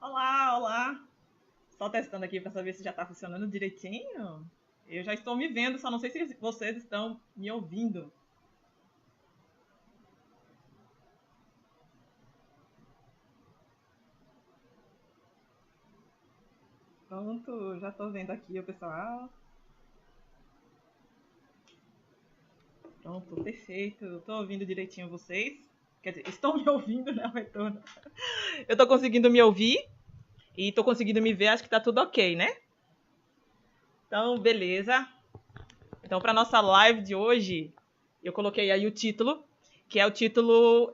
Olá, olá. Só testando aqui para saber se já está funcionando direitinho. Eu já estou me vendo, só não sei se vocês estão me ouvindo. Pronto, já estou vendo aqui o pessoal. Pronto, perfeito. Estou ouvindo direitinho vocês. Quer dizer, estão me ouvindo, né, retorno? Eu estou conseguindo me ouvir e estou conseguindo me ver, acho que está tudo ok, né? Então, beleza. Então, para nossa live de hoje, eu coloquei aí o título, que é o título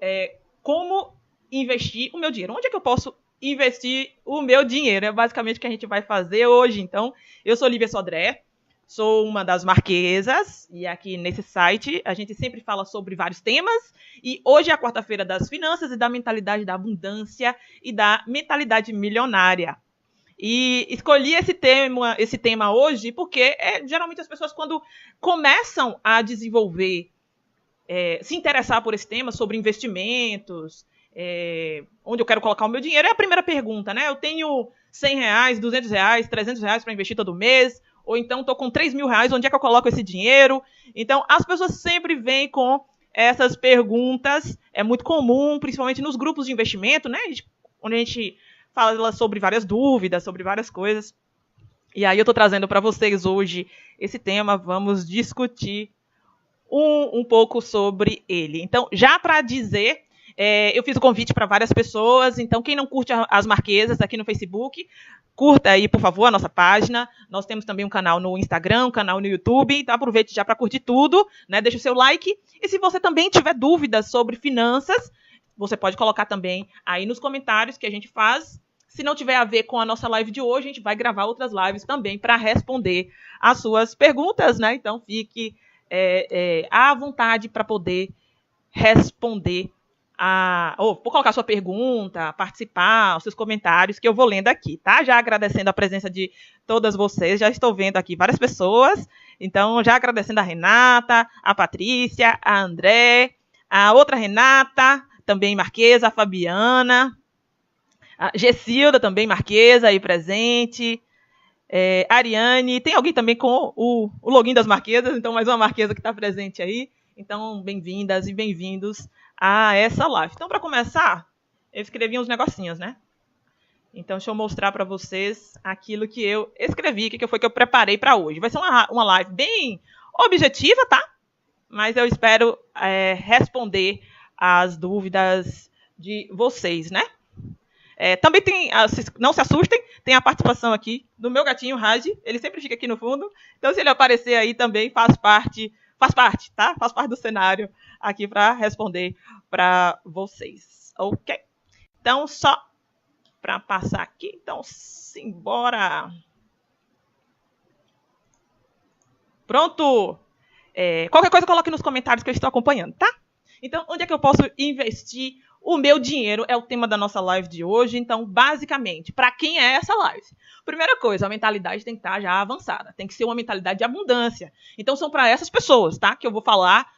Como investir o meu dinheiro. Onde é que eu posso investir o meu dinheiro? É basicamente o que a gente vai fazer hoje. Então, eu sou Lívia Sodré, sou uma das marquesas, e aqui nesse site a gente sempre fala sobre vários temas, e hoje é a quarta-feira das finanças e da mentalidade da abundância e da mentalidade milionária. E escolhi esse tema hoje porque geralmente as pessoas, quando começam a desenvolver, se interessar por esse tema sobre investimentos, onde eu quero colocar o meu dinheiro, é a primeira pergunta, né? Eu tenho R$100, R$200, R$300 para investir todo mês, ou então estou com R$3.000, onde é que eu coloco esse dinheiro? Então, as pessoas sempre vêm com essas perguntas, é muito comum, principalmente nos grupos de investimento, né? Onde a gente fala sobre várias dúvidas, sobre várias coisas. E aí eu estou trazendo para vocês hoje esse tema, vamos discutir um pouco sobre ele. Então, já para dizer, eu fiz o convite para várias pessoas, então quem não curte as Marquesas aqui no Facebook, curta aí, por favor, a nossa página. Nós temos também um canal no Instagram, um canal no YouTube, então aproveite já para curtir tudo, né? Deixa o seu like. E se você também tiver dúvidas sobre finanças, você pode colocar também aí nos comentários que a gente faz. Se não tiver a ver com a nossa live de hoje, a gente vai gravar outras lives também para responder as suas perguntas, né? Então fique à vontade para poder responder ou colocar sua pergunta, participar, os seus comentários, que eu vou lendo aqui, tá? Já agradecendo a presença de todas vocês, já estou vendo aqui várias pessoas, então já agradecendo a Renata, a Patrícia, a André, a outra Renata, também Marquesa, a Fabiana, a Gessilda também Marquesa aí presente, Ariane, tem alguém também com o login das Marquesas, então mais uma Marquesa que está presente aí. Então, bem-vindas e bem-vindos a essa live. Então, para começar, eu escrevi uns negocinhos, né? Então, deixa eu mostrar para vocês aquilo que eu escrevi, que foi que eu preparei para hoje. Vai ser uma live bem objetiva, tá? Mas eu espero responder as dúvidas de vocês, né? Também tem, não se assustem, tem a participação aqui do meu gatinho, Raj. Ele sempre fica aqui no fundo. Então, se ele aparecer aí também, faz parte, tá? Faz parte do cenário aqui para responder para vocês. Ok? Então, só para passar aqui. Então, simbora. Pronto! Qualquer coisa, coloque nos comentários que eu estou acompanhando, tá? Então, onde é que eu posso investir o meu dinheiro? É o tema da nossa live de hoje. Então, basicamente, para quem é essa live? Primeira coisa, a mentalidade tem que estar já avançada. Tem que ser uma mentalidade de abundância. Então, são para essas pessoas, tá? Que eu vou falar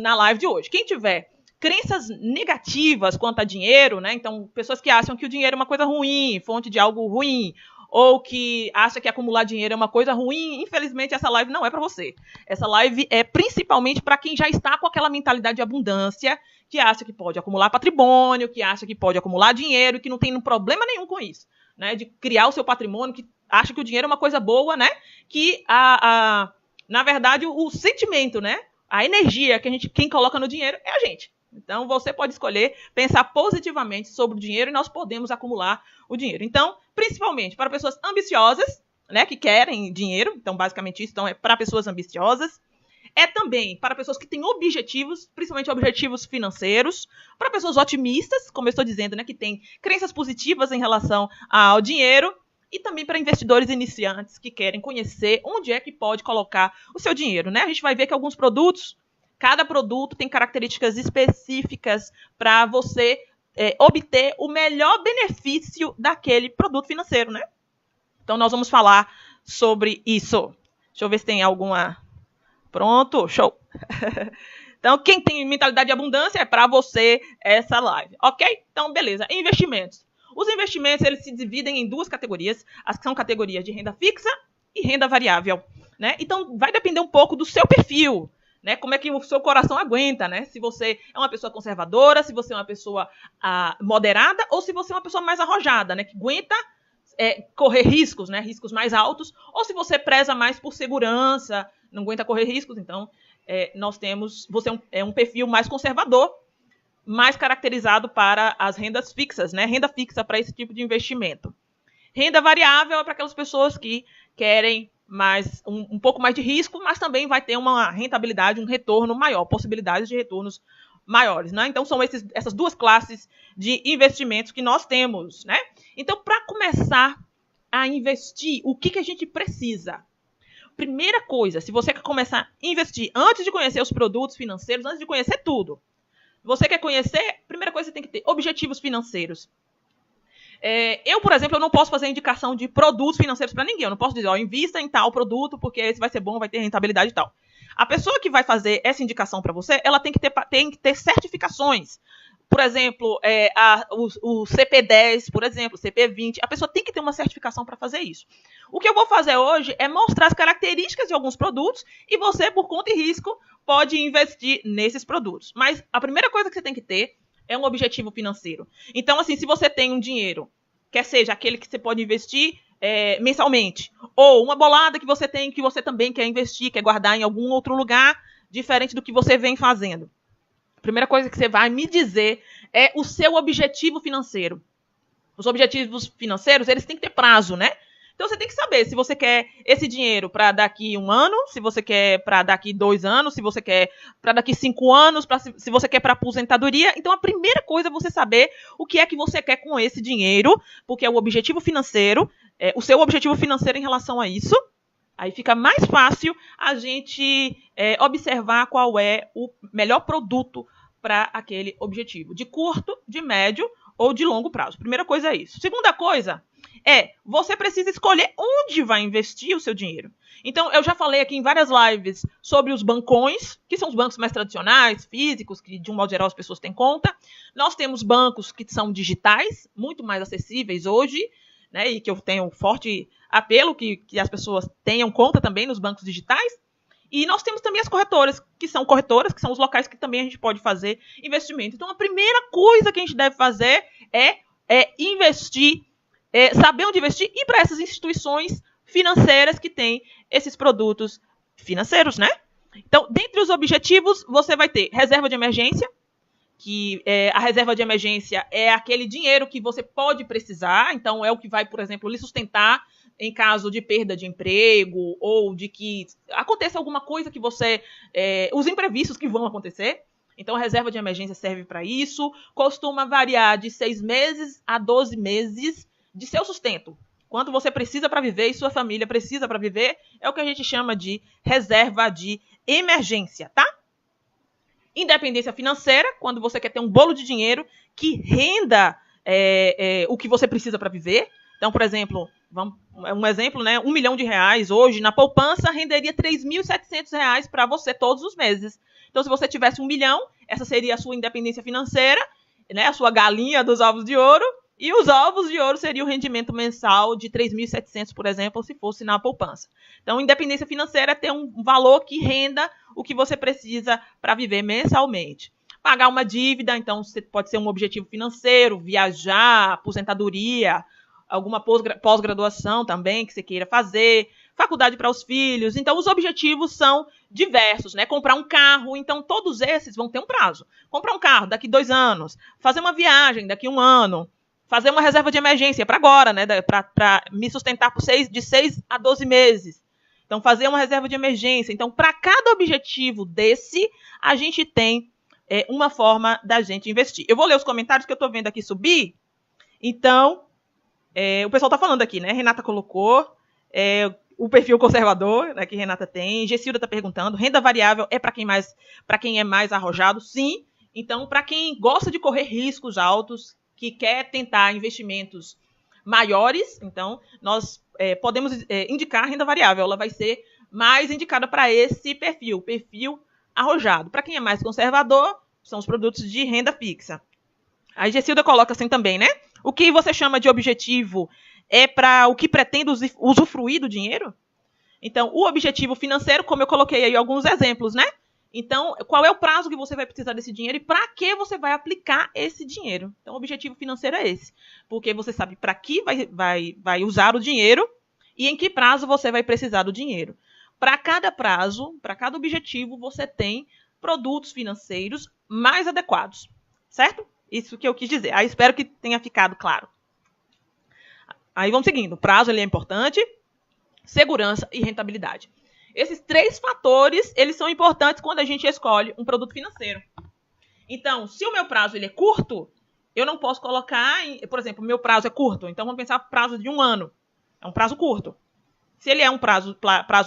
na live de hoje. Quem tiver crenças negativas quanto a dinheiro, né? Então, pessoas que acham que o dinheiro é uma coisa ruim, fonte de algo ruim, ou que acha que acumular dinheiro é uma coisa ruim, infelizmente essa live não é para você. Essa live é principalmente para quem já está com aquela mentalidade de abundância, que acha que pode acumular patrimônio, que acha que pode acumular dinheiro, que não tem problema nenhum com isso, né? De criar o seu patrimônio, que acha que o dinheiro é uma coisa boa, né? Que, na verdade, o sentimento, né? A energia que quem coloca no dinheiro é a gente. Então, você pode escolher pensar positivamente sobre o dinheiro e nós podemos acumular o dinheiro. Então, principalmente para pessoas ambiciosas, né, que querem dinheiro. Então, basicamente isso. Então, é para pessoas ambiciosas. É também para pessoas que têm objetivos, principalmente objetivos financeiros. Para pessoas otimistas, como eu estou dizendo, né, que têm crenças positivas em relação ao dinheiro. E também para investidores iniciantes que querem conhecer onde é que pode colocar o seu dinheiro, né? A gente vai ver que alguns produtos, cada produto tem características específicas para você obter o melhor benefício daquele produto financeiro, né? Então, nós vamos falar sobre isso. Deixa eu ver se tem alguma... Pronto, show. Então, quem tem mentalidade de abundância é para você essa live, ok? Então, beleza. Investimentos. Os investimentos, eles se dividem em duas categorias, as que são categorias de renda fixa e renda variável, né? Então, vai depender um pouco do seu perfil, né? Como é que o seu coração aguenta, né? Se você é uma pessoa conservadora, se você é uma pessoa moderada, ou se você é uma pessoa mais arrojada, né? Que aguenta correr riscos, né? Riscos mais altos, ou se você preza mais por segurança, não aguenta correr riscos, então você é um perfil mais conservador, mais caracterizado para as rendas fixas, né? Renda fixa para esse tipo de investimento. Renda variável é para aquelas pessoas que querem um pouco mais de risco, mas também vai ter uma rentabilidade, um retorno maior, possibilidades de retornos maiores, né? Então, são essas duas classes de investimentos que nós temos, né? Então, para começar a investir, o que a gente precisa? Primeira coisa, se você quer começar a investir antes de conhecer os produtos financeiros, antes de conhecer tudo, você quer conhecer, primeira coisa, você tem que ter objetivos financeiros. Eu, por exemplo, eu não posso fazer indicação de produtos financeiros para ninguém. Eu não posso dizer, invista em tal produto, porque esse vai ser bom, vai ter rentabilidade e tal. A pessoa que vai fazer essa indicação para você, ela tem que ter certificações. Por exemplo, o CP10, por exemplo, o CP20, a pessoa tem que ter uma certificação para fazer isso. O que eu vou fazer hoje é mostrar as características de alguns produtos e você, por conta e risco, pode investir nesses produtos. Mas a primeira coisa que você tem que ter é um objetivo financeiro. Então, assim, se você tem um dinheiro, quer seja aquele que você pode investir mensalmente, ou uma bolada que você tem, que você também quer investir, quer guardar em algum outro lugar, diferente do que você vem fazendo. A primeira coisa que você vai me dizer é o seu objetivo financeiro. Os objetivos financeiros, eles têm que ter prazo, né? Então, você tem que saber se você quer esse dinheiro para daqui 1 ano, se você quer para daqui 2 anos, se você quer para daqui 5 anos, se você quer para aposentadoria. Então, a primeira coisa é você saber o que é que você quer com esse dinheiro, porque é o objetivo financeiro, o seu objetivo financeiro em relação a isso. Aí fica mais fácil a gente observar qual é o melhor produto para aquele objetivo, de curto, de médio ou de longo prazo. Primeira coisa é isso. Segunda coisa você precisa escolher onde vai investir o seu dinheiro. Então, eu já falei aqui em várias lives sobre os bancões, que são os bancos mais tradicionais, físicos, que de um modo geral as pessoas têm conta. Nós temos bancos que são digitais, muito mais acessíveis hoje, né, e que eu tenho forte apelo que as pessoas tenham conta também nos bancos digitais. E nós temos também as corretoras, que são os locais que também a gente pode fazer investimento. Então, a primeira coisa que a gente deve fazer é investir, saber onde investir e para essas instituições financeiras que têm esses produtos financeiros, né? Então, dentre os objetivos, você vai ter reserva de emergência, que a reserva de emergência é aquele dinheiro que você pode precisar, então é o que vai, por exemplo, lhe sustentar em caso de perda de emprego ou de que aconteça alguma coisa que os imprevistos que vão acontecer. Então, a reserva de emergência serve para isso, costuma variar de 6 meses a 12 meses de seu sustento. Quanto você precisa para viver e sua família precisa para viver, é o que a gente chama de reserva de emergência, tá? Independência financeira, quando você quer ter um bolo de dinheiro que renda o que você precisa para viver. Então, por exemplo, um exemplo, né? R$1 milhão hoje na poupança renderia R$3.700 para você todos os meses. Então, se você tivesse 1 milhão, essa seria a sua independência financeira, né? A sua galinha dos ovos de ouro. E os ovos de ouro seria o rendimento mensal de 3.700, por exemplo, se fosse na poupança. Então, independência financeira é ter um valor que renda o que você precisa para viver mensalmente. Pagar uma dívida, então, pode ser um objetivo financeiro, viajar, aposentadoria, alguma pós-graduação também que você queira fazer, faculdade para os filhos. Então, os objetivos são diversos, né? Comprar um carro, então todos esses vão ter um prazo. Comprar um carro daqui 2 anos, fazer uma viagem daqui 1 ano, fazer uma reserva de emergência para agora, né? Para me sustentar de 6 a 12 meses. Então, fazer uma reserva de emergência. Então, para cada objetivo desse, a gente tem uma forma da gente investir. Eu vou ler os comentários que eu estou vendo aqui subir. Então, o pessoal está falando aqui, né? Renata colocou o perfil conservador, né, que Renata tem. Gessilda está perguntando. Renda variável é para quem é mais arrojado? Sim. Então, para quem gosta de correr riscos altos, que quer tentar investimentos maiores, então nós podemos indicar a renda variável. Ela vai ser mais indicada para esse perfil arrojado. Para quem é mais conservador, são os produtos de renda fixa. A Gessilda coloca assim também, né? O que você chama de objetivo é para o que pretende usufruir do dinheiro? Então, o objetivo financeiro, como eu coloquei aí alguns exemplos, né? Então, qual é o prazo que você vai precisar desse dinheiro e para que você vai aplicar esse dinheiro? Então, o objetivo financeiro é esse. Porque você sabe para que vai usar o dinheiro e em que prazo você vai precisar do dinheiro. Para cada prazo, para cada objetivo, você tem produtos financeiros mais adequados. Certo? Isso que eu quis dizer. Aí espero que tenha ficado claro. Aí vamos seguindo. O prazo ele é importante, segurança e rentabilidade. Esses 3 fatores, eles são importantes quando a gente escolhe um produto financeiro. Então, se o meu prazo ele é curto, eu não posso colocar, por exemplo, o meu prazo é curto, então vamos pensar prazo de 1 ano. É um prazo curto. Se ele é um prazo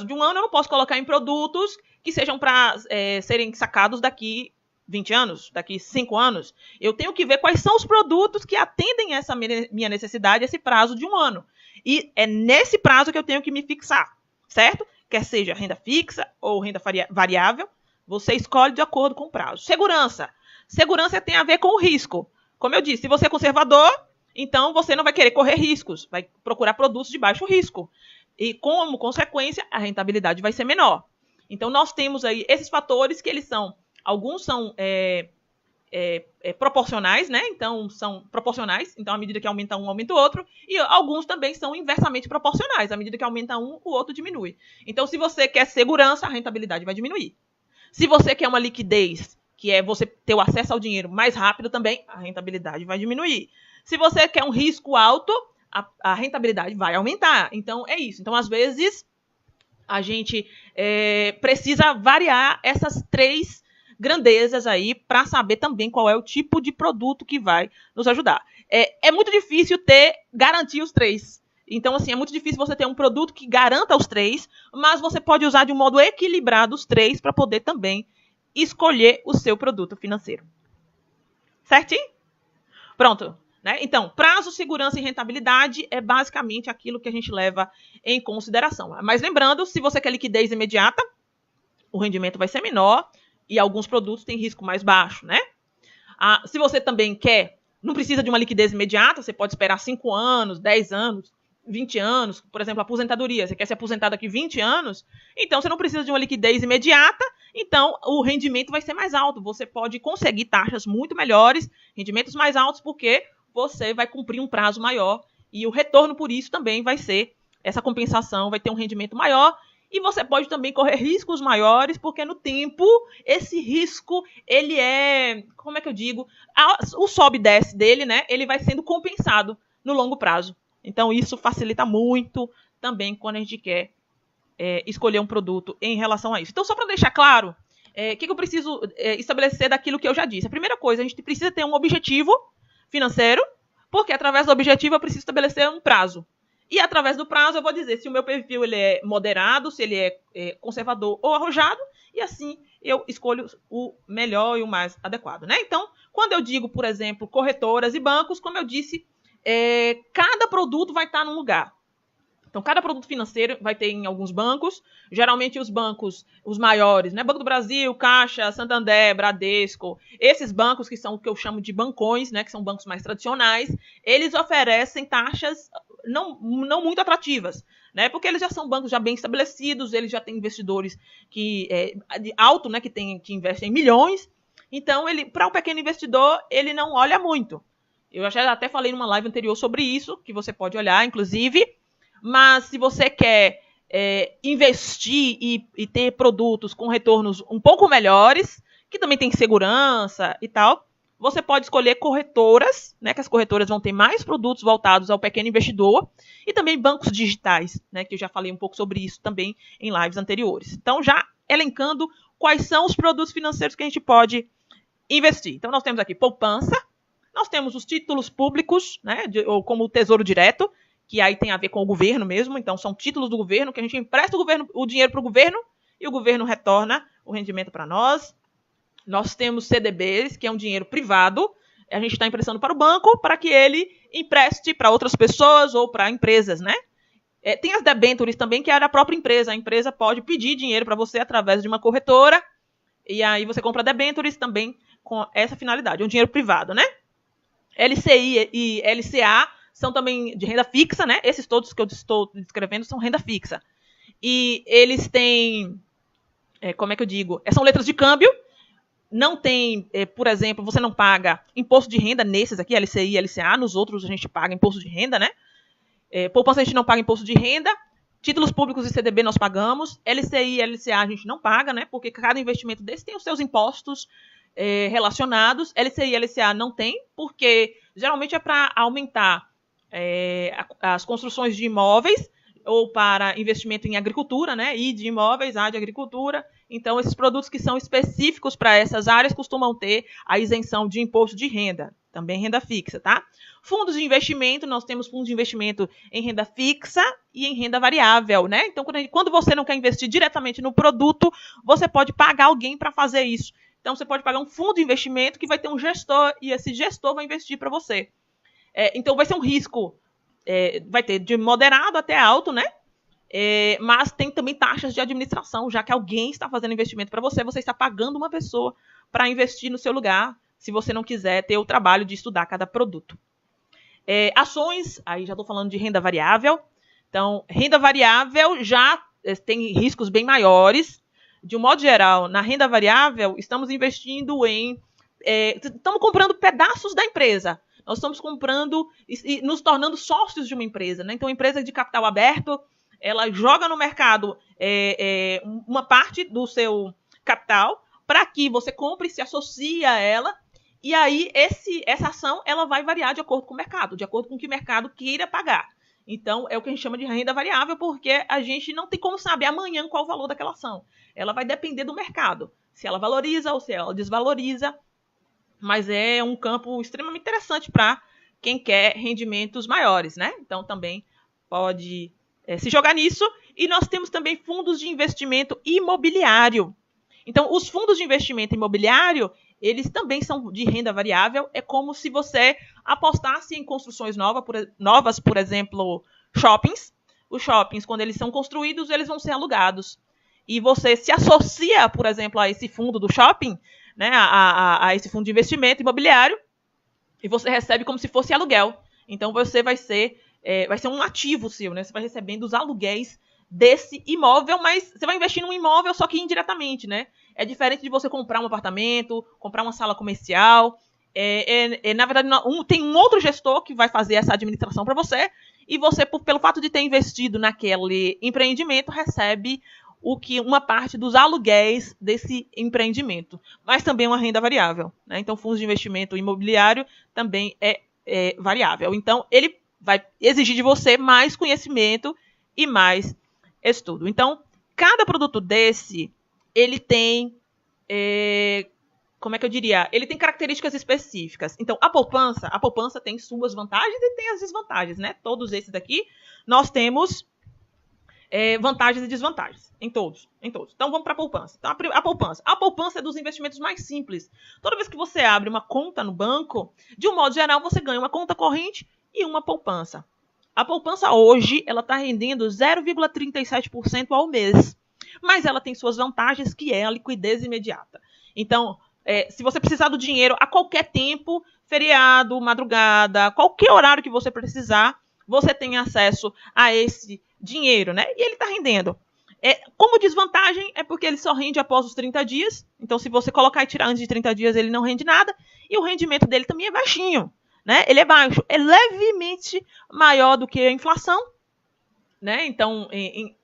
de 1 ano, eu não posso colocar em produtos que sejam para serem sacados daqui 20 anos, daqui 5 anos. Eu tenho que ver quais são os produtos que atendem essa minha necessidade, esse prazo de 1 ano. E é nesse prazo que eu tenho que me fixar, certo? Quer seja renda fixa ou renda variável, você escolhe de acordo com o prazo. Segurança. Segurança tem a ver com o risco. Como eu disse, se você é conservador, então você não vai querer correr riscos, vai procurar produtos de baixo risco. E como consequência, a rentabilidade vai ser menor. Então nós temos aí esses fatores que eles são, alguns são proporcionais, né? Então são proporcionais, então à medida que aumenta um, aumenta o outro, e alguns também são inversamente proporcionais, à medida que aumenta um, o outro diminui. Então se você quer segurança, a rentabilidade vai diminuir. Se você quer uma liquidez, que é você ter o acesso ao dinheiro mais rápido também, a rentabilidade vai diminuir. Se você quer um risco alto, a rentabilidade vai aumentar. Então é isso. Então às vezes a gente precisa variar essas 3 grandezas aí para saber também qual é o tipo de produto que vai nos ajudar. É muito difícil garantir os 3. Então, assim, é muito difícil você ter um produto que garanta os 3, mas você pode usar de um modo equilibrado os 3 para poder também escolher o seu produto financeiro. Certinho? Pronto. Né? Então, prazo, segurança e rentabilidade é basicamente aquilo que a gente leva em consideração. Mas lembrando, se você quer liquidez imediata, o rendimento vai ser menor e alguns produtos têm risco mais baixo, né? Se você também não precisa de uma liquidez imediata, você pode esperar 5 anos, 10 anos, 20 anos, por exemplo, aposentadoria. Você quer se aposentar daqui 20 anos, então você não precisa de uma liquidez imediata, então o rendimento vai ser mais alto. Você pode conseguir taxas muito melhores, rendimentos mais altos, porque você vai cumprir um prazo maior e o retorno por isso também vai ser, essa compensação vai ter um rendimento maior e você pode também correr riscos maiores, porque no tempo esse risco, ele como é que eu digo, o sobe e desce dele, né, ele vai sendo compensado no longo prazo. Então isso facilita muito também quando a gente quer escolher um produto em relação a isso. Então só para deixar claro, o que eu preciso estabelecer daquilo que eu já disse. A primeira coisa, a gente precisa ter um objetivo financeiro, porque através do objetivo eu preciso estabelecer um prazo. E através do prazo eu vou dizer se o meu perfil ele é moderado, se ele é conservador ou arrojado, e assim eu escolho o melhor e o mais adequado, né? Então, quando eu digo, por exemplo, corretoras e bancos, como eu disse, cada produto vai estar num lugar. Então, cada produto financeiro vai ter em alguns bancos, geralmente os bancos, os maiores, né? Banco do Brasil, Caixa, Santander, Bradesco, esses bancos que são o que eu chamo de bancões, né? Que são bancos mais tradicionais, eles oferecem taxas não muito atrativas, né? Porque eles já são bancos já bem estabelecidos, eles já têm investidores de alto, né? Que investem em milhões. Então, para um pequeno investidor, ele não olha muito. Eu já até falei numa live anterior sobre isso, que você pode olhar, inclusive. Mas se você quer investir e ter produtos com retornos um pouco melhores, que também tem segurança e tal, você pode escolher corretoras, né, que as corretoras vão ter mais produtos voltados ao pequeno investidor, e também bancos digitais, né, que eu já falei um pouco sobre isso também em lives anteriores. Então, já elencando quais são os produtos financeiros que a gente pode investir. Então, nós temos aqui poupança, nós temos os títulos públicos, né, ou como o Tesouro Direto, que aí tem a ver com o governo mesmo, então são títulos do governo, que a gente empresta o dinheiro para o governo e o governo retorna o rendimento para nós. Nós temos CDBs, que é um dinheiro privado, a gente está emprestando para o banco para que ele empreste para outras pessoas ou para empresas, né? Tem as debêntures também, que é da própria empresa. A empresa pode pedir dinheiro para você através de uma corretora, e aí você compra debêntures também com essa finalidade, é um dinheiro privado, né? LCI e LCA são também de renda fixa, né? Esses todos que eu estou descrevendo são renda fixa. E eles têm, como é que eu digo? São letras de câmbio. Não tem, por exemplo, você não paga imposto de renda nesses aqui, LCI e LCA. Nos outros a gente paga imposto de renda, né? Poupança a gente não paga imposto de renda. Títulos públicos e CDB nós pagamos. LCI e LCA a gente não paga, né? Porque cada investimento desse tem os seus impostos relacionados. LCI e LCA não tem, porque geralmente é para aumentar as construções de imóveis ou para investimento em agricultura, né? I de imóveis, A de agricultura. Então, esses produtos que são específicos para essas áreas costumam ter a isenção de imposto de renda, também renda fixa, tá? Fundos de investimento, nós temos fundos de investimento em renda fixa e em renda variável, né? Então, quando você não quer investir diretamente no produto, você pode pagar alguém para fazer isso. Então, você pode pagar um fundo de investimento que vai ter um gestor e esse gestor vai investir para você. Então, vai ser um risco, vai ter de moderado até alto, né? Mas tem também taxas de administração, já que alguém está fazendo investimento para você, você está pagando uma pessoa para investir no seu lugar, se você não quiser ter o trabalho de estudar cada produto. Ações, aí já estou falando de renda variável. Então, renda variável já tem riscos bem maiores. De um modo geral, na renda variável, estamos investindo estamos comprando pedaços da empresa. Nós estamos comprando e nos tornando sócios de uma empresa, né? Então, a empresa de capital aberto, ela joga no mercado uma parte do seu capital para que você compre e se associe a ela. E aí, essa ação ela vai variar de acordo com o mercado, de acordo com o que o mercado queira pagar. Então, é o que a gente chama de renda variável, porque a gente não tem como saber amanhã qual o valor daquela ação. Ela vai depender do mercado, se ela valoriza ou se ela desvaloriza. Mas é um campo extremamente interessante para quem quer rendimentos maiores, né? Então, também pode se jogar nisso. E nós temos também fundos de investimento imobiliário. Então, os fundos de investimento imobiliário, eles também são de renda variável. É como se você apostasse em construções novas, por exemplo, shoppings. Os shoppings, quando eles são construídos, eles vão ser alugados. E você se associa, por exemplo, a esse fundo do shopping, né, a esse fundo de investimento imobiliário, e você recebe como se fosse aluguel. Então, você vai ser um ativo seu, né? Você vai recebendo os aluguéis desse imóvel, mas você vai investir num imóvel só que indiretamente, né? É diferente de você comprar um apartamento, comprar uma sala comercial. Na verdade, tem um outro gestor que vai fazer essa administração para você, e você, pelo fato de ter investido naquele empreendimento, recebe uma parte dos aluguéis desse empreendimento, mas também uma renda variável, né? Então, fundos de investimento imobiliário também é variável. Então, ele vai exigir de você mais conhecimento e mais estudo. Então, cada produto desse, ele tem, como é que eu diria? Ele tem características específicas. Então, a poupança tem suas vantagens e tem as desvantagens, né? Todos esses daqui, nós temos vantagens e desvantagens em todos. Então, vamos para a poupança. Então, a poupança é dos investimentos mais simples. Toda vez que você abre uma conta no banco, de um modo geral, você ganha uma conta corrente e uma poupança. A poupança hoje, ela está rendendo 0,37% ao mês. Mas ela tem suas vantagens, que é a liquidez imediata. Então, se você precisar do dinheiro a qualquer tempo, feriado, madrugada, qualquer horário que você precisar, você tem acesso a esse dinheiro, né? E ele está rendendo. Como desvantagem, é porque ele só rende após os 30 dias. Então, se você colocar e tirar antes de 30 dias, ele não rende nada. E o rendimento dele também é baixinho, né? Ele é baixo. É levemente maior do que a inflação, né? Então,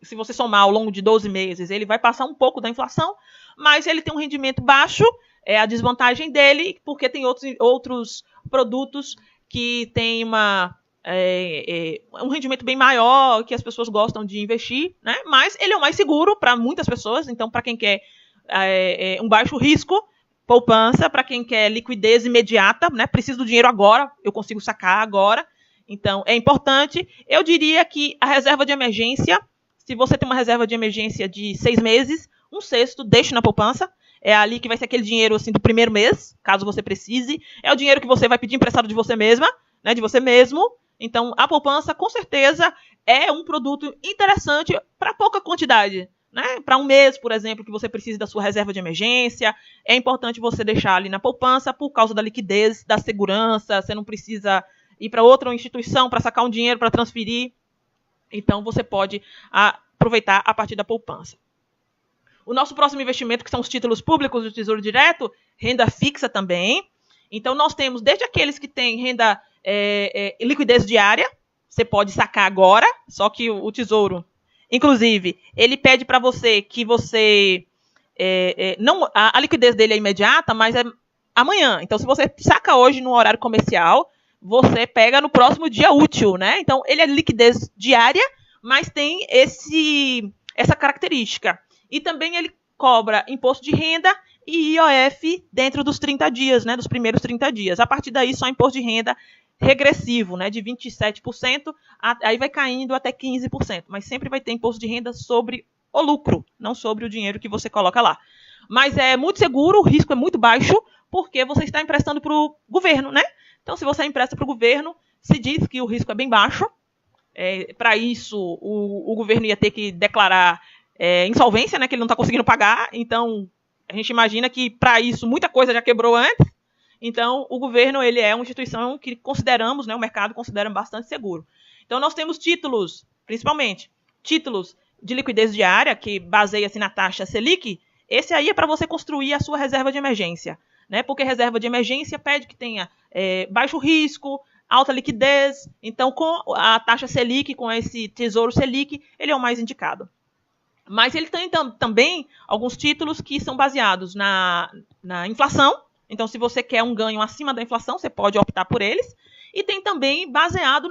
se você somar ao longo de 12 meses, ele vai passar um pouco da inflação, mas ele tem um rendimento baixo. É a desvantagem dele, porque tem outros produtos que têm um rendimento bem maior, que as pessoas gostam de investir, né? Mas ele é o mais seguro para muitas pessoas. Então, para quem quer um baixo risco, poupança. Para quem quer liquidez imediata, né? Preciso do dinheiro agora, eu consigo sacar agora. Então, é importante. Eu diria que a reserva de emergência, se você tem uma reserva de emergência de 6 meses, 1/6 deixe na poupança. É ali que vai ser aquele dinheiro assim, do primeiro mês, caso você precise. É o dinheiro que você vai pedir emprestado de você mesma, né? De você mesmo. Então, a poupança, com certeza, é um produto interessante para pouca quantidade, né? Para um mês, por exemplo, que você precise da sua reserva de emergência, é importante você deixar ali na poupança por causa da liquidez, da segurança, você não precisa ir para outra instituição para sacar um dinheiro, para transferir. Então, você pode aproveitar a partir da poupança. O nosso próximo investimento, que são os títulos públicos do Tesouro Direto, renda fixa também. Então, nós temos desde aqueles que têm renda liquidez diária, você pode sacar agora, só que o Tesouro, inclusive, ele pede para você que você... não, a liquidez dele é imediata, mas é amanhã. Então, se você saca hoje no horário comercial, você pega no próximo dia útil, né? Então, ele é liquidez diária, mas tem essa característica. E também ele cobra imposto de renda e IOF dentro dos 30 dias, né? Dos primeiros 30 dias. A partir daí, só imposto de renda regressivo, né? De 27%, aí vai caindo até 15%. Mas sempre vai ter imposto de renda sobre o lucro, não sobre o dinheiro que você coloca lá. Mas é muito seguro, o risco é muito baixo, porque você está emprestando para o governo, né? Então, se você empresta para o governo, se diz que o risco é bem baixo. Para isso, o governo ia ter que declarar insolvência, né, que ele não está conseguindo pagar. Então, a gente imagina que, para isso, muita coisa já quebrou antes. Então, o governo ele é uma instituição que consideramos, né, o mercado considera bastante seguro. Então, nós temos títulos, principalmente, títulos de liquidez diária, que baseia-se na taxa Selic. Esse aí é para você construir a sua reserva de emergência, né? Porque reserva de emergência pede que tenha baixo risco, alta liquidez. Então, com a taxa Selic, com esse Tesouro Selic, ele é o mais indicado. Mas ele tem também alguns títulos que são baseados na inflação. Então, se você quer um ganho acima da inflação, você pode optar por eles. E tem também baseado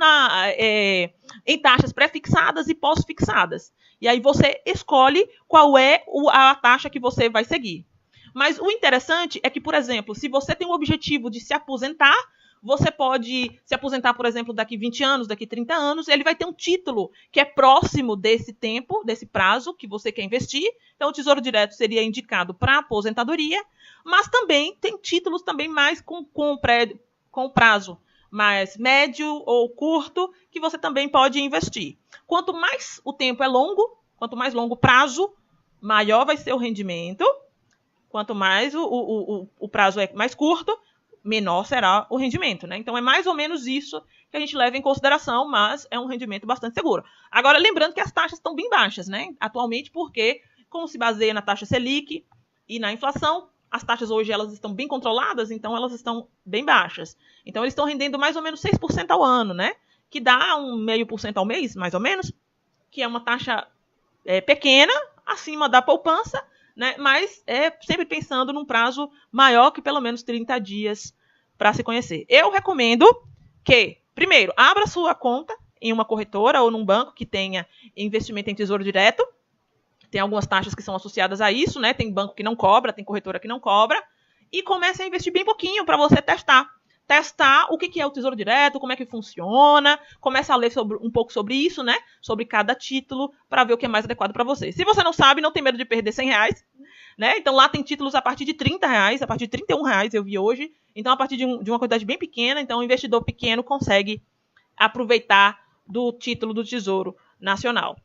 em taxas pré-fixadas e pós-fixadas. E aí você escolhe qual é a taxa que você vai seguir. Mas o interessante é que, por exemplo, se você tem o objetivo de se aposentar, você pode se aposentar, por exemplo, daqui 20 anos, daqui 30 anos, ele vai ter um título que é próximo desse tempo, desse prazo que você quer investir. Então, o Tesouro Direto seria indicado para aposentadoria, mas também tem títulos também mais com prazo mais médio ou curto, que você também pode investir. Quanto mais o tempo é longo, quanto mais longo o prazo, maior vai ser o rendimento. Quanto mais o prazo é mais curto, menor será o rendimento, né? Então, é mais ou menos isso que a gente leva em consideração, mas é um rendimento bastante seguro. Agora, lembrando que as taxas estão bem baixas, né? Atualmente, porque, como se baseia na taxa Selic e na inflação, as taxas hoje elas estão bem controladas, então elas estão bem baixas. Então, eles estão rendendo mais ou menos 6% ao ano, né? Que dá 0,5% ao mês, mais ou menos, que é uma taxa pequena, acima da poupança, né? Mas sempre pensando num prazo maior que pelo menos 30 dias para se conhecer. Eu recomendo que, primeiro, abra sua conta em uma corretora ou num banco que tenha investimento em Tesouro Direto. Tem algumas taxas que são associadas a isso, né? Tem banco que não cobra, tem corretora que não cobra. E comece a investir bem pouquinho para você testar. Testar o que é o Tesouro Direto, como é que funciona, começa a ler um pouco sobre isso, né? Sobre cada título, para ver o que é mais adequado para você. Se você não sabe, não tem medo de perder R$100, né? Então lá tem títulos a partir de R$30, a partir de R$31 eu vi hoje. Então a partir de uma quantidade bem pequena, então o investidor pequeno consegue aproveitar do título do Tesouro Nacional.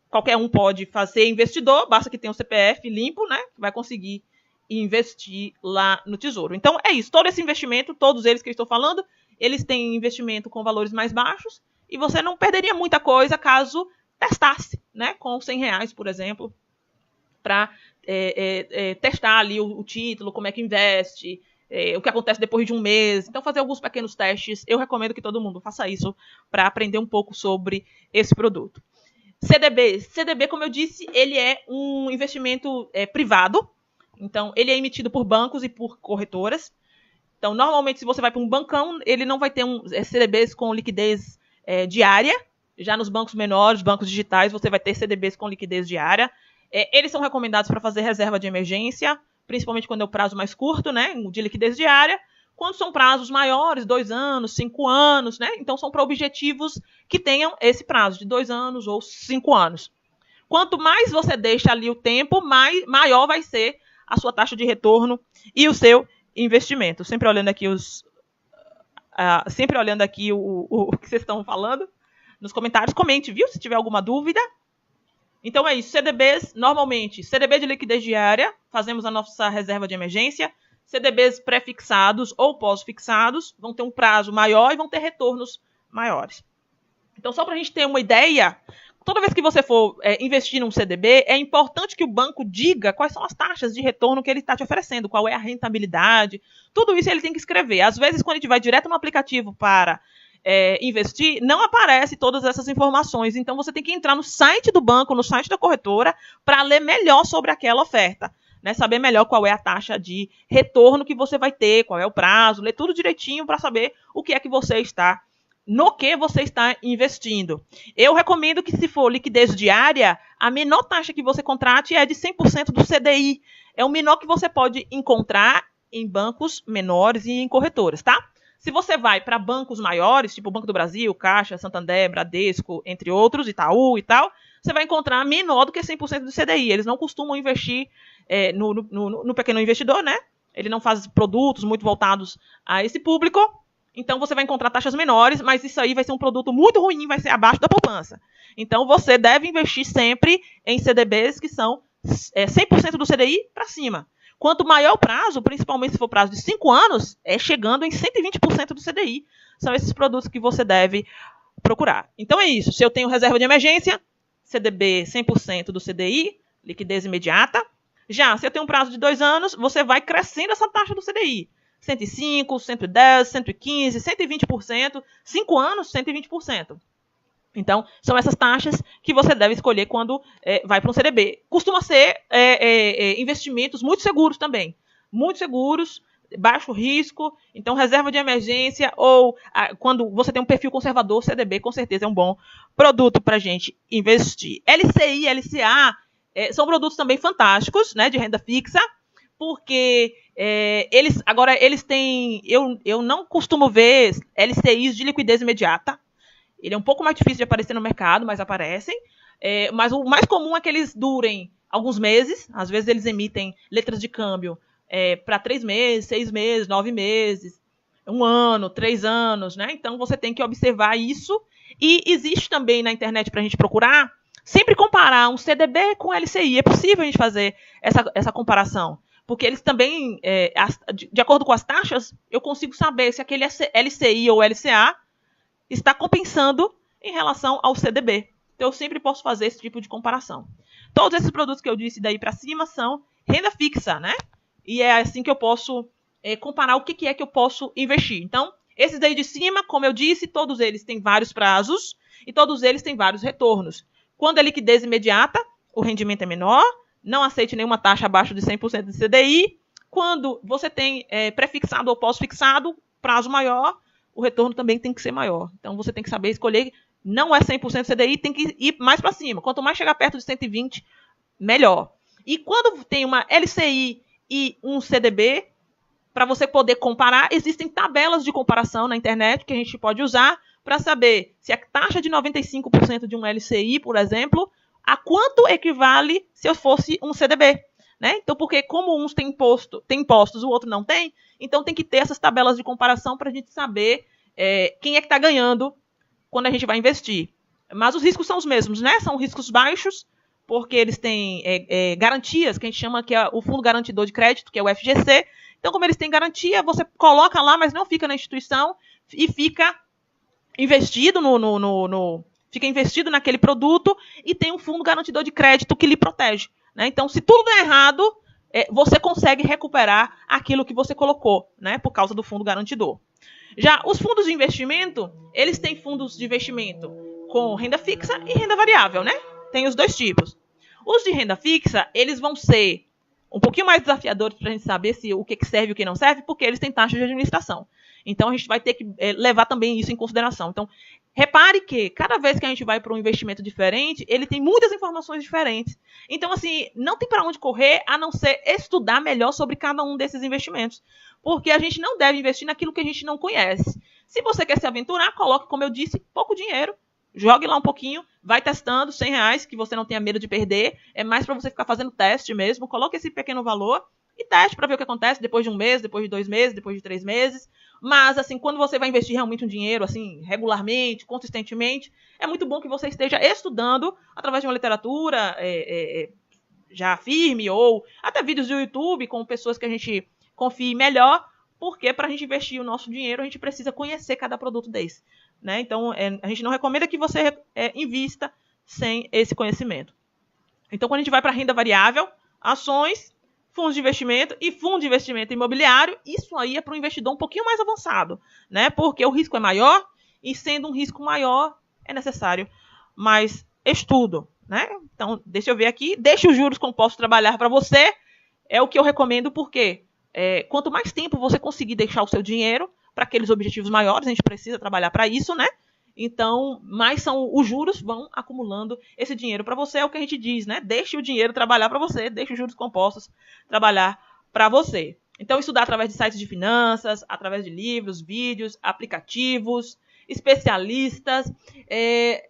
Qualquer um pode fazer investidor, basta que tenha um CPF limpo, né? Vai conseguir investir lá no Tesouro. Então, é isso. Todo esse investimento, todos eles que eu estou falando, eles têm investimento com valores mais baixos e você não perderia muita coisa caso testasse, né? Com R$100, por exemplo, para testar ali o título, como é que investe, o que acontece depois de um mês. Então, fazer alguns pequenos testes. Eu recomendo que todo mundo faça isso para aprender um pouco sobre esse produto. CDB, como eu disse, ele é um investimento privado. Então, ele é emitido por bancos e por corretoras. Então, normalmente, se você vai para um bancão, ele não vai ter CDBs com liquidez diária. Já nos bancos menores, bancos digitais, você vai ter CDBs com liquidez diária. Eles são recomendados para fazer reserva de emergência, principalmente quando é o prazo mais curto, né, de liquidez diária. Quando são prazos maiores, 2 anos, 5 anos, né? Então, são para objetivos que tenham esse prazo de 2 anos ou 5 anos. Quanto mais você deixa ali o tempo, maior vai ser a sua taxa de retorno e o seu investimento. Sempre olhando aqui o que vocês estão falando nos comentários. Comente, viu? Se tiver alguma dúvida. Então é isso, CDBs, normalmente, CDB de liquidez diária, fazemos a nossa reserva de emergência, CDBs pré-fixados ou pós-fixados, vão ter um prazo maior e vão ter retornos maiores. Então, só para a gente ter uma ideia, toda vez que você for investir num CDB, é importante que o banco diga quais são as taxas de retorno que ele está te oferecendo, qual é a rentabilidade, tudo isso ele tem que escrever. Às vezes, quando a gente vai direto no aplicativo para investir, não aparece todas essas informações. Então, você tem que entrar no site do banco, no site da corretora, para ler melhor sobre aquela oferta. Né, saber melhor qual é a taxa de retorno que você vai ter, qual é o prazo, ler tudo direitinho para saber o que é que você está, no que você está investindo. Eu recomendo que, se for liquidez diária, a menor taxa que você contrate é de 100% do CDI. É o menor que você pode encontrar em bancos menores e em corretoras, tá? Se você vai para bancos maiores, tipo Banco do Brasil, Caixa, Santander, Bradesco, entre outros, Itaú e tal, você vai encontrar menor do que 100% do CDI. Eles não costumam investir no pequeno investidor, né? Ele não faz produtos muito voltados a esse público. Então, você vai encontrar taxas menores, mas isso aí vai ser um produto muito ruim, vai ser abaixo da poupança. Então, você deve investir sempre em CDBs que são 100% do CDI para cima. Quanto maior o prazo, principalmente se for prazo de 5 anos, chegando em 120% do CDI. São esses produtos que você deve procurar. Então, é isso. Se eu tenho reserva de emergência, CDB 100% do CDI, liquidez imediata. Já, se eu tenho um prazo de 2 anos, você vai crescendo essa taxa do CDI. 105, 110, 115, 120%. 5 anos, 120%. Então, são essas taxas que você deve escolher quando vai para um CDB. Costuma ser investimentos muito seguros também. Muito seguros, baixo risco. Então, reserva de emergência ou quando você tem um perfil conservador, CDB com certeza é um bom produto para a gente investir. LCI, LCA são produtos também fantásticos, né, de renda fixa, porque eles têm... Eu não costumo ver LCIs de liquidez imediata. Ele é um pouco mais difícil de aparecer no mercado, mas aparecem. Mas o mais comum é que eles durem alguns meses. Às vezes eles emitem letras de câmbio para 3 meses, 6 meses, 9 meses, 1 ano, 3 anos, né? Então você tem que observar isso. E existe também na internet para a gente procurar, sempre comparar um CDB com LCI. É possível a gente fazer essa comparação. Porque eles também, de acordo com as taxas, eu consigo saber se aquele LCI ou LCA está compensando em relação ao CDB. Então, eu sempre posso fazer esse tipo de comparação. Todos esses produtos que eu disse daí para cima são renda fixa, né? E é assim que eu posso comparar o que é que eu posso investir. Então, esses daí de cima, como eu disse, todos eles têm vários prazos e todos eles têm vários retornos. Quando é liquidez imediata, o rendimento é menor, não aceite nenhuma taxa abaixo de 100% de CDI. Quando você tem pré-fixado ou pós-fixado, prazo maior, o retorno também tem que ser maior. Então, você tem que saber escolher, não é 100% CDI, tem que ir mais para cima. Quanto mais chegar perto de 120, melhor. E quando tem uma LCI e um CDB, para você poder comparar, existem tabelas de comparação na internet que a gente pode usar para saber se a taxa de 95% de um LCI, por exemplo, a quanto equivale se eu fosse um CDB. Né? Então, porque como uns têm impostos, o outro não tem, então tem que ter essas tabelas de comparação para a gente saber quem é que está ganhando quando a gente vai investir. Mas os riscos são os mesmos, né? São riscos baixos, porque eles têm garantias, que a gente chama que é o Fundo Garantidor de Crédito, que é o FGC. Então, como eles têm garantia, você coloca lá, mas não fica na instituição e fica investido fica investido naquele produto e tem um Fundo Garantidor de Crédito que lhe protege. Né? Então, se tudo der errado, você consegue recuperar aquilo que você colocou, né? Por causa do fundo garantidor. Já os fundos de investimento, eles têm fundos de investimento com renda fixa e renda variável, né? Tem os dois tipos. Os de renda fixa, eles vão ser um pouquinho mais desafiadores para a gente saber o que serve e o que não serve, porque eles têm taxa de administração. Então, a gente vai ter que levar também isso em consideração. Então, repare que cada vez que a gente vai para um investimento diferente, ele tem muitas informações diferentes. Então, assim, não tem para onde correr a não ser estudar melhor sobre cada um desses investimentos. Porque a gente não deve investir naquilo que a gente não conhece. Se você quer se aventurar, coloque, como eu disse, pouco dinheiro. Jogue lá um pouquinho, vai testando, R$100, que você não tenha medo de perder. É mais para você ficar fazendo teste mesmo. Coloque esse pequeno valor e teste para ver o que acontece depois de 1 mês, depois de 2 meses, depois de 3 meses. Mas, assim, quando você vai investir realmente um dinheiro, assim, regularmente, consistentemente, é muito bom que você esteja estudando através de uma literatura já firme ou até vídeos do YouTube com pessoas que a gente confie melhor, porque para a gente investir o nosso dinheiro, a gente precisa conhecer cada produto desse. Né? Então, a gente não recomenda que você invista sem esse conhecimento. Então, quando a gente vai para renda variável, ações, fundos de investimento e fundo de investimento imobiliário, isso aí é para um investidor um pouquinho mais avançado, né? Porque o risco é maior e, sendo um risco maior, é necessário mais estudo, né? Então, deixa eu ver aqui. Deixe os juros compostos trabalhar para você. É o que eu recomendo, porque quanto mais tempo você conseguir deixar o seu dinheiro para aqueles objetivos maiores, a gente precisa trabalhar para isso, né? Então, mais são os juros vão acumulando esse dinheiro para você, é o que a gente diz, né? Deixe o dinheiro trabalhar para você, deixe os juros compostos trabalhar para você. Então, estudar através de sites de finanças, através de livros, vídeos, aplicativos, especialistas.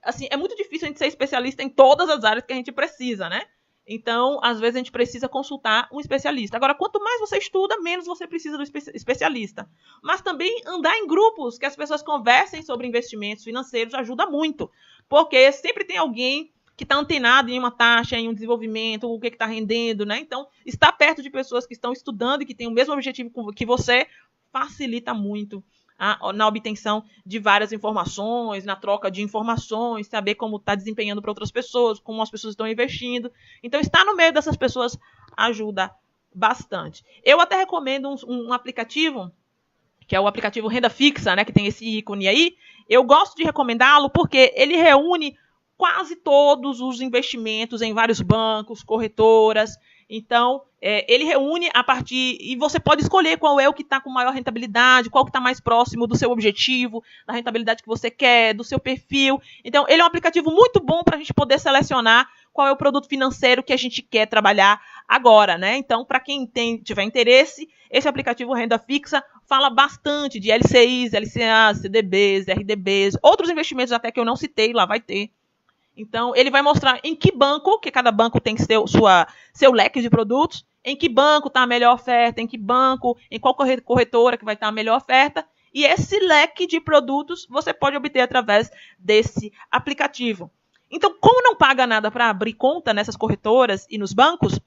Assim, é muito difícil a gente ser especialista em todas as áreas que a gente precisa, né? Então, às vezes, a gente precisa consultar um especialista. Agora, quanto mais você estuda, menos você precisa do especialista. Mas também andar em grupos, que as pessoas conversem sobre investimentos financeiros, ajuda muito. Porque sempre tem alguém que está antenado em uma taxa, em um desenvolvimento, o que está rendendo, né? Então, estar perto de pessoas que estão estudando e que têm o mesmo objetivo que você facilita muito na obtenção de várias informações, na troca de informações, saber como está desempenhando para outras pessoas, como as pessoas estão investindo. Então, estar no meio dessas pessoas ajuda bastante. Eu até recomendo um aplicativo, que é o aplicativo Renda Fixa, né, que tem esse ícone aí. Eu gosto de recomendá-lo porque ele reúne quase todos os investimentos em vários bancos, corretoras. Então, ele reúne a partir... E você pode escolher qual é o que está com maior rentabilidade, qual que está mais próximo do seu objetivo, da rentabilidade que você quer, do seu perfil. Então, ele é um aplicativo muito bom para a gente poder selecionar qual é o produto financeiro que a gente quer trabalhar agora, né? Então, para quem tiver interesse, esse aplicativo Renda Fixa fala bastante de LCIs, LCAs, CDBs, RDBs, outros investimentos até que eu não citei, lá vai ter. Então, ele vai mostrar em que banco, que cada banco tem seu leque de produtos, em que banco está a melhor oferta, em que banco, em qual corretora que vai estar a melhor oferta. E esse leque de produtos você pode obter através desse aplicativo. Então, como não paga nada para abrir conta nessas corretoras e nos bancos,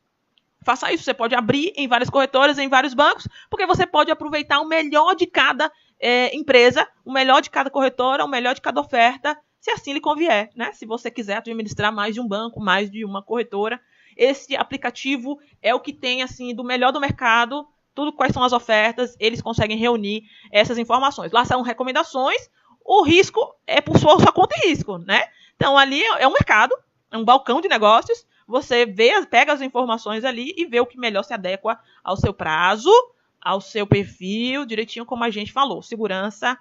faça isso. Você pode abrir em várias corretoras, em vários bancos, porque você pode aproveitar o melhor de cada empresa, o melhor de cada corretora, o melhor de cada oferta, se assim lhe convier, né? Se você quiser administrar mais de um banco, mais de uma corretora, esse aplicativo é o que tem, assim, do melhor do mercado, tudo quais são as ofertas, eles conseguem reunir essas informações. Lá são recomendações, o risco é por sua conta e risco, né? Então, ali é um mercado, é um balcão de negócios, você pega as informações ali e vê o que melhor se adequa ao seu prazo, ao seu perfil, direitinho como a gente falou, segurança,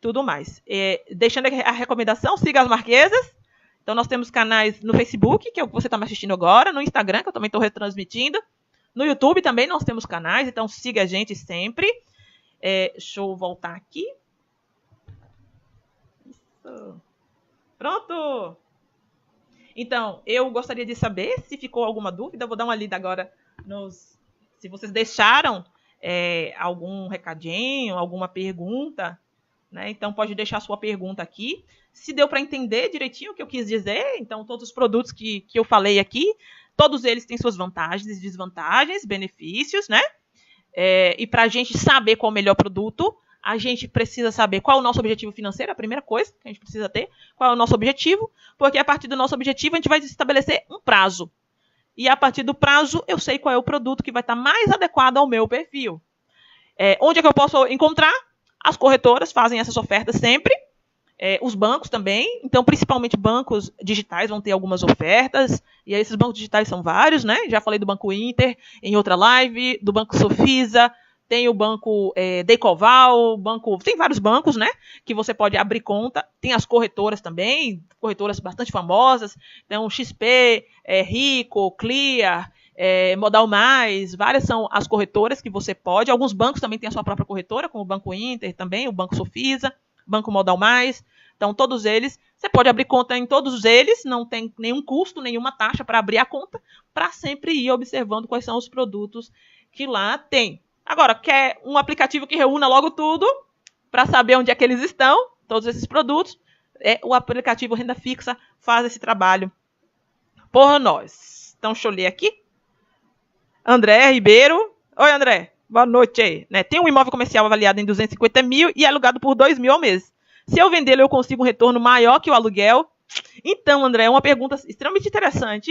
tudo mais. Deixando a recomendação, siga as Marquesas. Então, nós temos canais no Facebook, que é o que você está me assistindo agora, no Instagram, que eu também estou retransmitindo. No YouTube também nós temos canais, então siga a gente sempre. Deixa eu voltar aqui. Isso. Pronto! Então, eu gostaria de saber se ficou alguma dúvida. Eu vou dar uma lida agora se vocês deixaram algum recadinho, alguma pergunta. Né? Então, pode deixar a sua pergunta aqui. Se deu para entender direitinho o que eu quis dizer, então, todos os produtos que eu falei aqui, todos eles têm suas vantagens e desvantagens, benefícios, né? E para a gente saber qual é o melhor produto, a gente precisa saber qual é o nosso objetivo financeiro, a primeira coisa que a gente precisa ter, qual é o nosso objetivo, porque a partir do nosso objetivo a gente vai estabelecer um prazo. E a partir do prazo, eu sei qual é o produto que vai estar mais adequado ao meu perfil. Onde é que eu posso encontrar? As corretoras fazem essas ofertas sempre, os bancos também, então principalmente bancos digitais vão ter algumas ofertas, e aí esses bancos digitais são vários, né? Já falei do Banco Inter em outra live, do Banco Sofisa, tem o Banco Decoval, tem vários bancos, né? Que você pode abrir conta, tem as corretoras também, corretoras bastante famosas, então XP, Rico, Clear, Modal Mais, várias são as corretoras que você pode. Alguns bancos também têm a sua própria corretora, como o Banco Inter também, o Banco Sofisa, Banco Modal Mais. Então, todos eles, você pode abrir conta em todos eles, não tem nenhum custo, nenhuma taxa para abrir a conta, para sempre ir observando quais são os produtos que lá tem. Agora, quer um aplicativo que reúna logo tudo, para saber onde é que eles estão, todos esses produtos, o aplicativo Renda Fixa faz esse trabalho por nós. Então, deixa eu ler aqui. André Ribeiro. Oi, André. Boa noite. Né? Tem um imóvel comercial avaliado em 250 mil e é alugado por 2 mil ao mês. Se eu vendê-lo, eu consigo um retorno maior que o aluguel? Então, André, é uma pergunta extremamente interessante,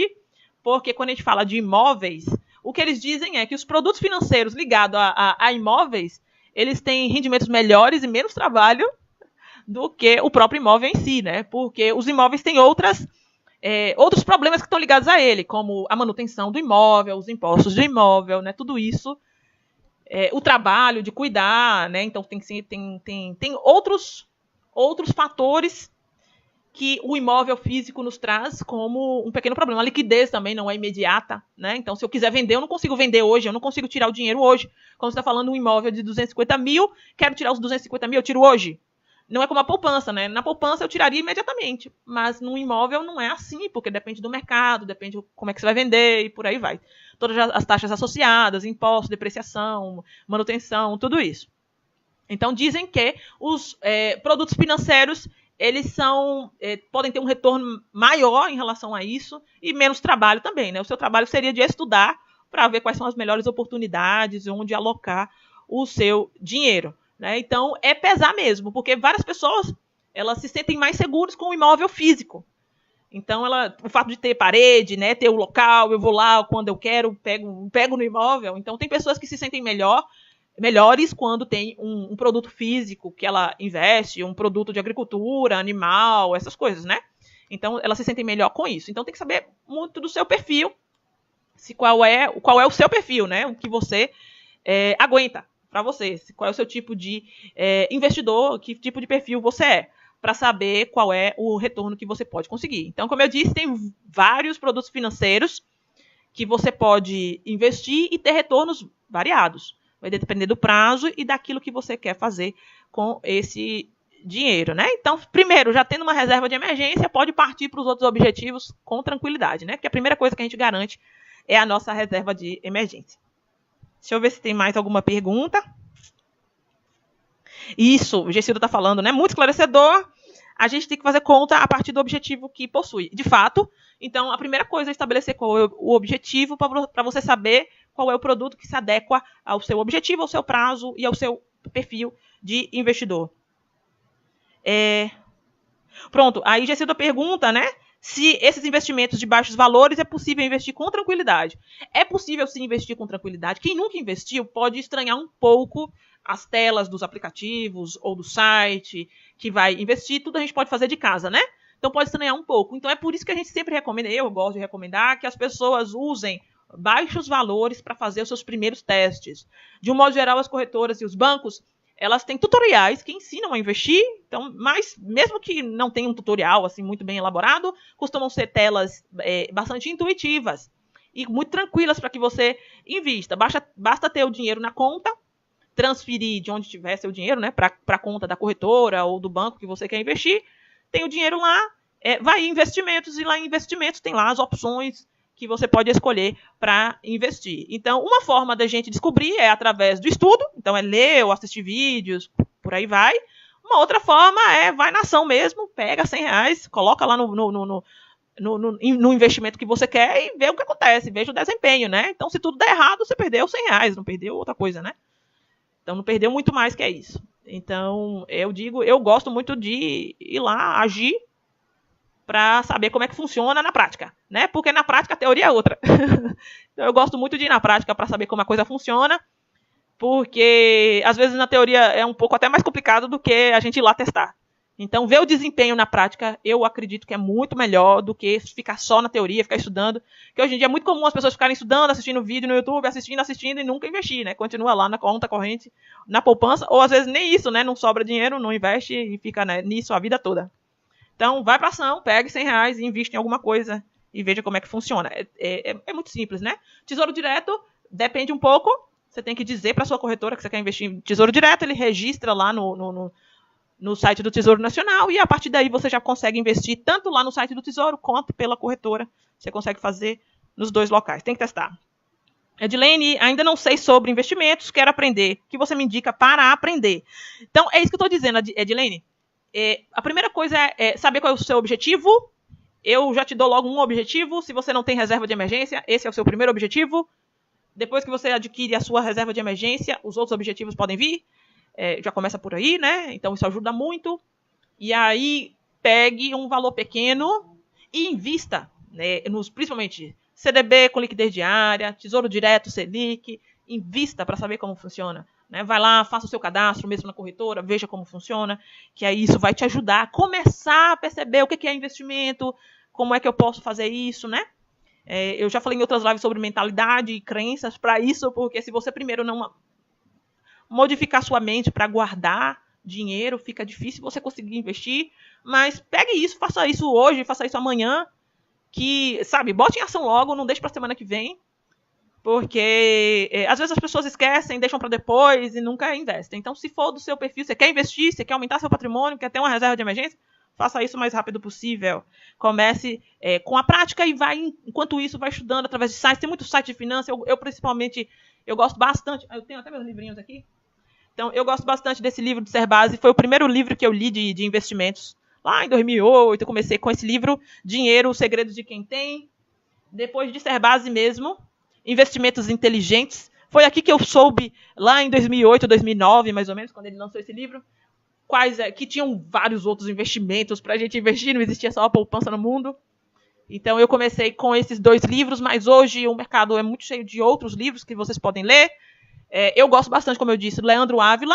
porque quando a gente fala de imóveis, o que eles dizem é que os produtos financeiros ligados a imóveis, eles têm rendimentos melhores e menos trabalho do que o próprio imóvel em si, né? Porque os imóveis têm outros problemas que estão ligados a ele, como a manutenção do imóvel, os impostos do imóvel, né? Tudo isso, o trabalho de cuidar, né? Então tem outros fatores que o imóvel físico nos traz como um pequeno problema. A liquidez também não é imediata, né? Então, se eu quiser vender, eu não consigo vender hoje, eu não consigo tirar o dinheiro hoje. Quando você está falando de um imóvel de 250 mil, quero tirar os 250 mil, eu tiro hoje. Não é como a poupança, né? Na poupança eu tiraria imediatamente, mas no imóvel não é assim, porque depende do mercado, depende de como é que você vai vender e por aí vai. Todas as taxas associadas, impostos, depreciação, manutenção, tudo isso. Então, dizem que os produtos financeiros, eles podem ter um retorno maior em relação a isso e menos trabalho também, né? O seu trabalho seria de estudar para ver quais são as melhores oportunidades e onde alocar o seu dinheiro. Né? Então, é pesar mesmo, porque várias pessoas elas se sentem mais seguras com o imóvel físico. Então, o fato de ter parede, né, ter o local, eu vou lá quando eu quero, pego no imóvel. Então, tem pessoas que se sentem melhores quando tem um produto físico que ela investe, um produto de agricultura, animal, essas coisas, né? Então, elas se sentem melhor com isso. Então, tem que saber muito do seu perfil, qual é o seu perfil, né? O que você aguenta para você, qual é o seu tipo de investidor, que tipo de perfil você é, para saber qual é o retorno que você pode conseguir. Então, como eu disse, tem vários produtos financeiros que você pode investir e ter retornos variados. Vai depender do prazo e daquilo que você quer fazer com esse dinheiro, né? Então, primeiro, já tendo uma reserva de emergência, pode partir para os outros objetivos com tranquilidade, né? Porque a primeira coisa que a gente garante é a nossa reserva de emergência. Deixa eu ver se tem mais alguma pergunta. Isso, o Gessildo está falando, né? Muito esclarecedor. A gente tem que fazer conta a partir do objetivo que possui. De fato, então, a primeira coisa é estabelecer qual é o objetivo para você saber qual é o produto que se adequa ao seu objetivo, ao seu prazo e ao seu perfil de investidor. Pronto, aí Gessildo pergunta, né? Se esses investimentos de baixos valores é possível investir com tranquilidade. É possível sim investir com tranquilidade. Quem nunca investiu pode estranhar um pouco as telas dos aplicativos ou do site que vai investir. Tudo a gente pode fazer de casa, né? Então pode estranhar um pouco. Então é por isso que a gente sempre recomenda, eu gosto de recomendar, que as pessoas usem baixos valores para fazer os seus primeiros testes. De um modo geral, as corretoras e os bancos, elas têm tutoriais que ensinam a investir, então, mas mesmo que não tenha um tutorial assim muito bem elaborado, costumam ser telas bastante intuitivas e muito tranquilas para que você invista. Basta ter o dinheiro na conta, transferir de onde tiver seu dinheiro, né, para a conta da corretora ou do banco que você quer investir, tem o dinheiro lá, vai em investimentos, e lá em investimentos tem lá as opções que você pode escolher para investir. Então, uma forma da gente descobrir é através do estudo, então é ler ou assistir vídeos, por aí vai. Uma outra forma vai na ação mesmo, pega R$100, coloca lá no investimento que você quer e vê o que acontece, veja o desempenho, né? Então, se tudo der errado, você perdeu R$100, não perdeu outra coisa, né? Então, não perdeu muito mais que isso. Então, eu gosto muito de ir lá, agir, para saber como é que funciona na prática, né? Porque na prática a teoria é outra. Então eu gosto muito de ir na prática para saber como a coisa funciona, porque às vezes na teoria é um pouco até mais complicado do que a gente ir lá testar. Então ver o desempenho na prática eu acredito que é muito melhor do que ficar só na teoria, ficar estudando, que hoje em dia é muito comum as pessoas ficarem estudando, assistindo vídeo no YouTube, assistindo e nunca investir, né? Continua lá na conta corrente, na poupança, ou às vezes nem isso, né? Não sobra dinheiro, não investe e fica, né, nisso a vida toda. Então, vai para ação, pegue R$100 e investe em alguma coisa e veja como é que funciona. É muito simples, né? Tesouro Direto depende um pouco. Você tem que dizer para a sua corretora que você quer investir em Tesouro Direto. Ele registra lá no no site do Tesouro Nacional, e a partir daí você já consegue investir tanto lá no site do Tesouro quanto pela corretora. Você consegue fazer nos dois locais. Tem que testar. Edilene, ainda não sei sobre investimentos, quero aprender. O que você me indica para aprender? Então, é isso que eu estou dizendo, Edilene. A primeira coisa é saber qual é o seu objetivo. Eu já te dou logo um objetivo. Se você não tem reserva de emergência, esse é o seu primeiro objetivo. Depois que você adquire a sua reserva de emergência, os outros objetivos podem vir. Já começa por aí, né? Então, isso ajuda muito. E aí, pegue um valor pequeno e invista, né, principalmente CDB com liquidez diária, Tesouro Direto, Selic, invista para saber como funciona. Né? Vai lá, faça o seu cadastro mesmo na corretora, veja como funciona, que aí isso vai te ajudar a começar a perceber o que é investimento, como é que eu posso fazer isso, né? Eu já falei em outras lives sobre mentalidade e crenças para isso, porque se você primeiro não modificar sua mente para guardar dinheiro, fica difícil você conseguir investir, mas pegue isso, faça isso hoje, faça isso amanhã, que, sabe, bote em ação logo, não deixe para a semana que vem, porque às vezes as pessoas esquecem, deixam para depois e nunca investem. Então, se for do seu perfil, você quer investir, você quer aumentar seu patrimônio, quer ter uma reserva de emergência, faça isso o mais rápido possível. Comece com a prática e vai, enquanto isso, vai estudando através de sites. Tem muitos sites de finanças, eu principalmente, eu gosto bastante, eu tenho até meus livrinhos aqui. Então, eu gosto bastante desse livro de Cerbasi, foi o primeiro livro que eu li de investimentos. Lá em 2008, eu comecei com esse livro, Dinheiro, os Segredos de Quem Tem. Depois de Cerbasi mesmo, Investimentos Inteligentes. Foi aqui que eu soube, lá em 2008, 2009, mais ou menos, quando ele lançou esse livro, que tinham vários outros investimentos para a gente investir, não existia só a poupança no mundo. Então, eu comecei com esses dois livros, mas hoje o mercado é muito cheio de outros livros que vocês podem ler. Eu gosto bastante, como eu disse, do Leandro Ávila.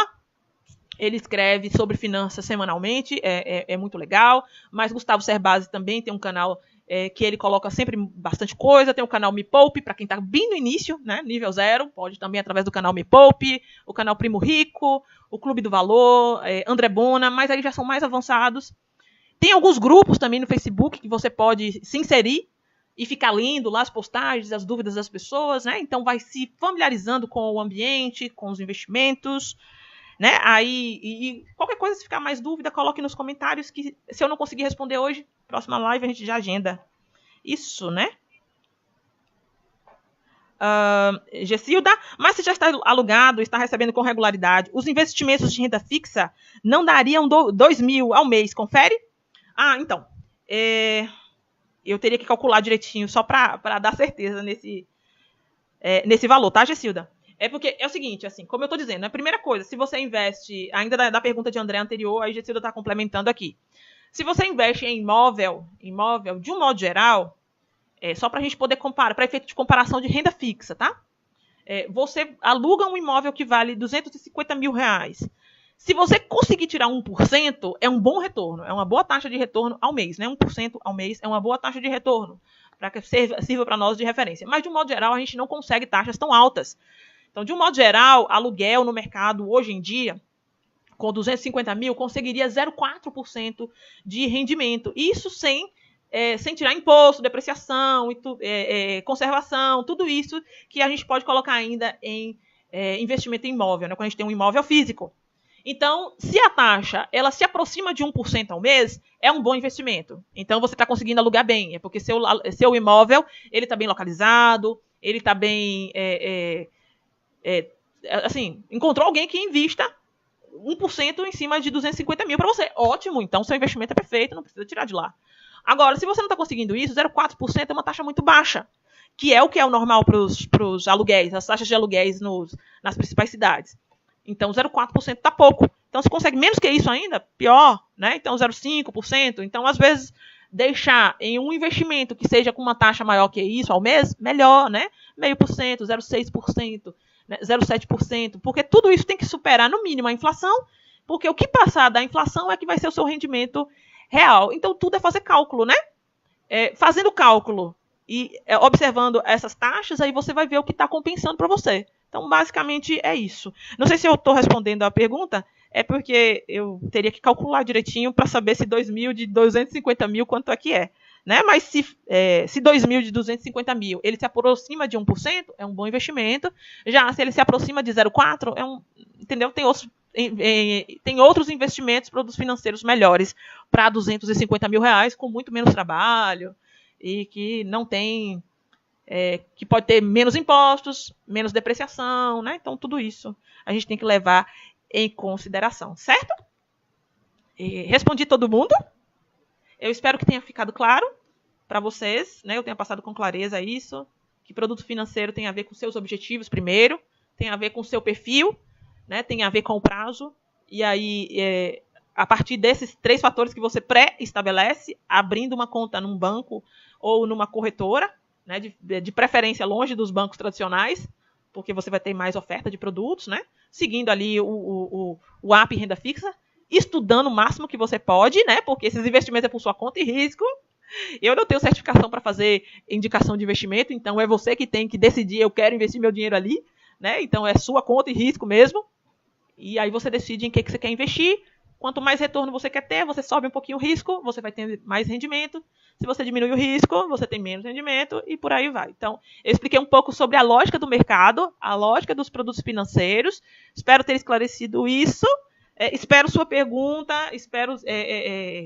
Ele escreve sobre finanças semanalmente, é muito legal. Mas Gustavo Cerbasi também tem um canal que ele coloca sempre bastante coisa. Tem o canal Me Poupe, para quem está bem no início, né, nível 0. Pode também através do canal Me Poupe, o canal Primo Rico, o Clube do Valor, André Bona, mas aí já são mais avançados. Tem alguns grupos também no Facebook que você pode se inserir e ficar lendo lá as postagens, as dúvidas das pessoas, né? Então vai se familiarizando com o ambiente, com os investimentos, né? Aí, e qualquer coisa, se ficar mais dúvida, coloque nos comentários que se eu não conseguir responder hoje, próxima live a gente já agenda. Isso, né? Gessilda, mas se já está alugado, está recebendo com regularidade, os investimentos de renda fixa não dariam 2.000 ao mês, confere? Então, eu teria que calcular direitinho só para dar certeza nesse valor, tá, Gessilda? Porque é o seguinte, assim, como eu estou dizendo, a primeira coisa, se você investe, ainda da pergunta de André anterior, a Gessilda está complementando aqui. Se você investe em imóvel, de um modo geral, só para a gente poder comparar, para efeito de comparação de renda fixa, tá? Você aluga um imóvel que vale R$250 mil. Se você conseguir tirar 1%, é um bom retorno, é uma boa taxa de retorno ao mês, né? 1% ao mês é uma boa taxa de retorno, para que sirva para nós de referência. Mas, de um modo geral, a gente não consegue taxas tão altas. Então, de um modo geral, aluguel no mercado hoje em dia, com 250 mil, conseguiria 0,4% de rendimento. Isso sem tirar imposto, depreciação, conservação, tudo isso que a gente pode colocar ainda em investimento em imóvel, né? Quando a gente tem um imóvel físico. Então, se a taxa ela se aproxima de 1% ao mês, é um bom investimento. Então, você está conseguindo alugar bem. É porque seu imóvel está bem localizado, ele está bem... assim, encontrou alguém que invista 1% em cima de 250 mil para você. Ótimo, então seu investimento é perfeito, não precisa tirar de lá. Agora, se você não está conseguindo isso, 0,4% é uma taxa muito baixa, que é o normal para os aluguéis, as taxas de aluguéis nas principais cidades. Então, 0,4% está pouco. Então, se consegue menos que isso ainda, pior, né? Então, 0,5%. Então, às vezes, deixar em um investimento que seja com uma taxa maior que isso ao mês, melhor, né? 0,5%, 0,6%, né? 0,7%. Porque tudo isso tem que superar, no mínimo, a inflação, porque o que passar da inflação é que vai ser o seu rendimento real. Então, tudo é fazer cálculo, né? Fazendo cálculo e observando essas taxas, aí você vai ver o que está compensando para você. Então, basicamente, é isso. Não sei se eu estou respondendo a pergunta, é porque eu teria que calcular direitinho para saber se 2.000 de 250 mil, quanto é que é. Né? Mas se 2.000 de 250 mil, ele se aproxima de 1%, é um bom investimento. Já se ele se aproxima de 0,4%, entendeu? Tem outros tem outros investimentos, produtos financeiros melhores para 250 mil reais com muito menos trabalho e que não tem, que pode ter menos impostos, menos depreciação, né? Então tudo isso a gente tem que levar em consideração, certo? Respondi todo mundo. Eu espero que tenha ficado claro para vocês, né? Eu tenha passado com clareza isso, que produto financeiro tem a ver com seus objetivos primeiro, tem a ver com o seu perfil, né? Tem a ver com o prazo, e aí, a partir desses 3 fatores que você pré-estabelece, abrindo uma conta num banco ou numa corretora, né? De preferência longe dos bancos tradicionais, porque você vai ter mais oferta de produtos, né? Seguindo ali o app Renda Fixa, estudando o máximo que você pode, né? Porque esses investimentos é por sua conta e risco. Eu não tenho certificação para fazer indicação de investimento, então é você que tem que decidir, eu quero investir meu dinheiro ali, né? Então é sua conta e risco mesmo. E aí você decide em que você quer investir. Quanto mais retorno você quer ter, você sobe um pouquinho o risco, você vai ter mais rendimento. Se você diminui o risco, você tem menos rendimento e por aí vai. Então, eu expliquei um pouco sobre a lógica do mercado, a lógica dos produtos financeiros. Espero ter esclarecido isso. Espero sua pergunta,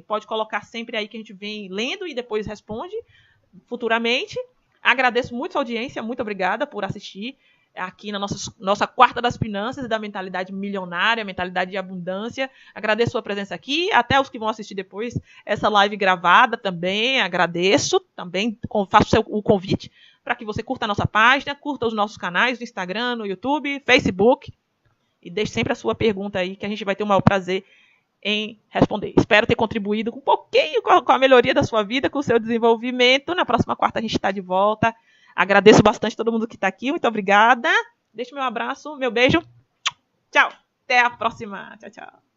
pode colocar sempre aí que a gente vem lendo e depois responde futuramente. Agradeço muito a sua audiência, muito obrigada por assistir aqui na nossa quarta das finanças, da mentalidade milionária, mentalidade de abundância. Agradeço a sua presença aqui, até os que vão assistir depois essa live gravada também, agradeço, também faço o convite para que você curta a nossa página, curta os nossos canais no Instagram, no YouTube, Facebook, e deixe sempre a sua pergunta aí, que a gente vai ter o maior prazer em responder. Espero ter contribuído um pouquinho com a melhoria da sua vida, com o seu desenvolvimento. Na próxima quarta a gente está de volta. Agradeço bastante todo mundo que está aqui. Muito obrigada. Deixo meu abraço, meu beijo. Tchau. Até a próxima. Tchau, tchau.